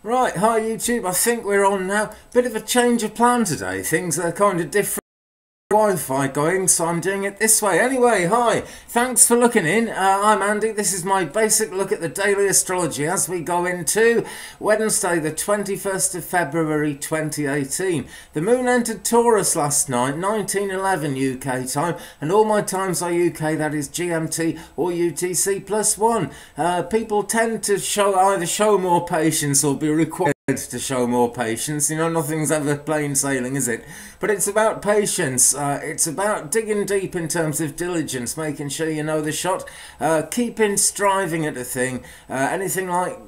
Right, hi YouTube, I think we're on now. Bit of a change of plan today. Things are kind of different. Wi-Fi going, so I'm doing it this way. Anyway, hi, thanks for looking in. I'm Andy. This is my basic look at the daily astrology as we go into Wednesday the 21st of February 2018. The moon entered Taurus last night, 1911 UK time, and all my times are UK, that is GMT or UTC +1. People tend to either show more patience or be required to show more patience. You know, nothing's ever plain sailing, is it? But it's about patience. It's about digging deep in terms of diligence, making sure you know the shot, keeping striving at a thing. Anything like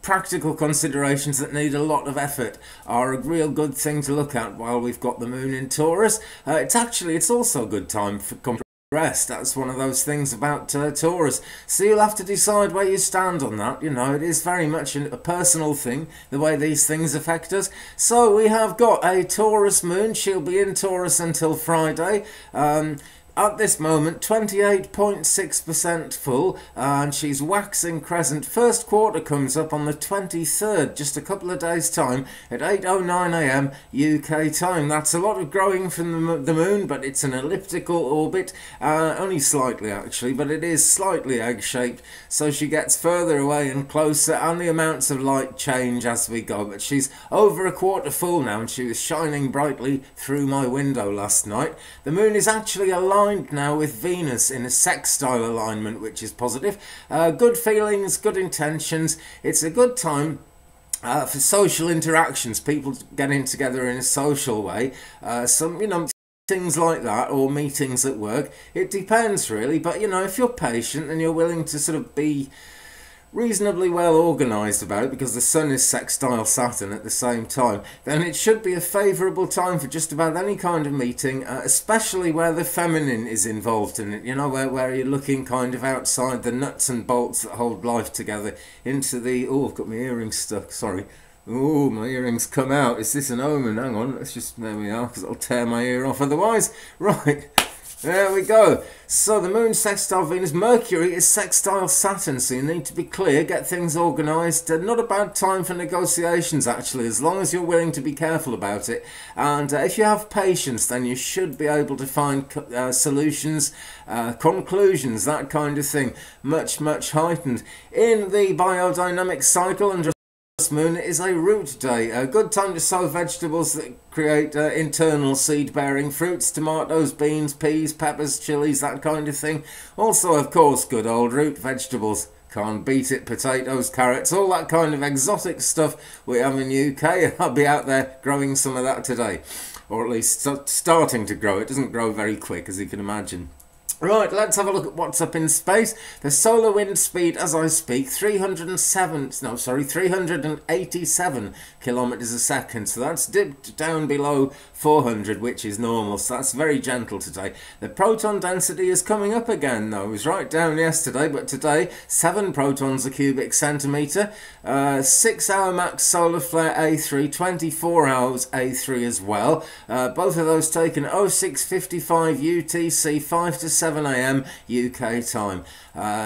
practical considerations that need a lot of effort are a real good thing to look at while we've got the moon in Taurus. It's also a good time for rest. That's one of those things about Taurus. So you'll have to decide where you stand on that. You know, it is very much a personal thing, the way these things affect us. So we have got a Taurus moon. She'll be in Taurus until Friday. At this moment, 28.6% full, and she's waxing crescent. First quarter comes up on the 23rd, just a couple of days' time, at 8:09 AM UK time. That's a lot of growing from the moon, but it's an elliptical orbit, only slightly actually, but it is slightly egg-shaped, so she gets further away and closer, and the amounts of light change as we go. But she's over a quarter full now, and she was shining brightly through my window last night. The moon is actually aligned now with Venus in a sextile alignment, which is positive. Good feelings, good intentions. It's a good time for social interactions, people getting together in a social way. Things like that, or meetings at work. It depends really, but you know, if you're patient and you're willing to sort of be reasonably well organised about it, because the sun is sextile Saturn at the same time, then it should be a favourable time for just about any kind of meeting, especially where the feminine is involved in it, you know, where you're looking kind of outside the nuts and bolts that hold life together into the... Oh, I've got my earrings stuck, sorry. Oh, my earrings come out. Is this an omen? Hang on, let's just... There we are, because I'll tear my ear off otherwise. Right. There we go. So the moon sextile Venus, Mercury is sextile Saturn, so you need to be clear, get things organised. Not a bad time for negotiations actually, as long as you're willing to be careful about it. And if you have patience, then you should be able to find solutions, conclusions, that kind of thing, much heightened. In the biodynamic cycle, and moon is a root day, a good time to sow vegetables that create internal seed-bearing fruits, tomatoes, beans, peas, peppers, chilies, that kind of thing. Also, of course, good old root vegetables. Can't beat it. Potatoes, carrots, all that kind of exotic stuff we have in the UK. I'll be out there growing some of that today, or at least starting to grow. It doesn't grow very quick, as you can imagine. Right, let's have a look at what's up in space. The solar wind speed, as I speak, 387 kilometers a second. So that's dipped down below 400, which is normal. So that's very gentle today. The proton density is coming up again, though. It was right down yesterday, but today, 7 protons a cubic centimetre. 6-hour max solar flare A3, 24 hours A3 as well. Both of those taken 06:55 UTC, 5 to 7 AM UK time.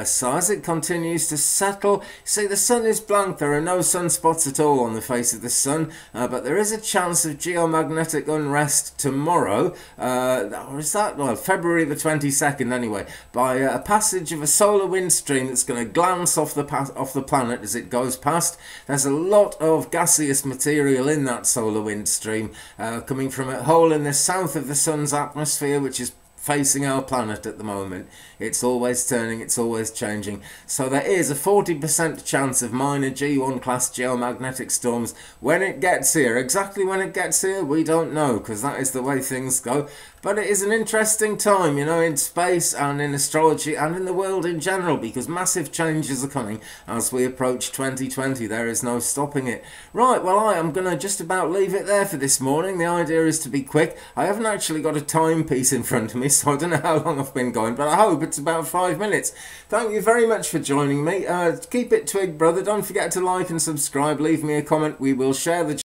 So as it continues to settle, see, the sun is blank. There are no sunspots at all on the face of the sun, but there is a chance of geomagnetic unrest tomorrow, or is that, well, February the 22nd anyway, by a passage of a solar wind stream that's going to glance off the planet as it goes past. There's a lot of gaseous material in that solar wind stream, coming from a hole in the south of the sun's atmosphere, which is facing our planet at the moment. It's always turning, it's always changing. So there is a 40% chance of minor G1 class geomagnetic storms when it gets here. Exactly when it gets here, we don't know, because that is the way things go. But it is an interesting time, you know, in space and in astrology and in the world in general, because massive changes are coming as we approach 2020. There is no stopping it. Right, well, I am going to just about leave it there for this morning. The idea is to be quick. I haven't actually got a timepiece in front of me, so I don't know how long I've been going, but I hope it's about 5 minutes. Thank you very much for joining me. Keep it Twig, brother. Don't forget to like and subscribe. Leave me a comment. We will share the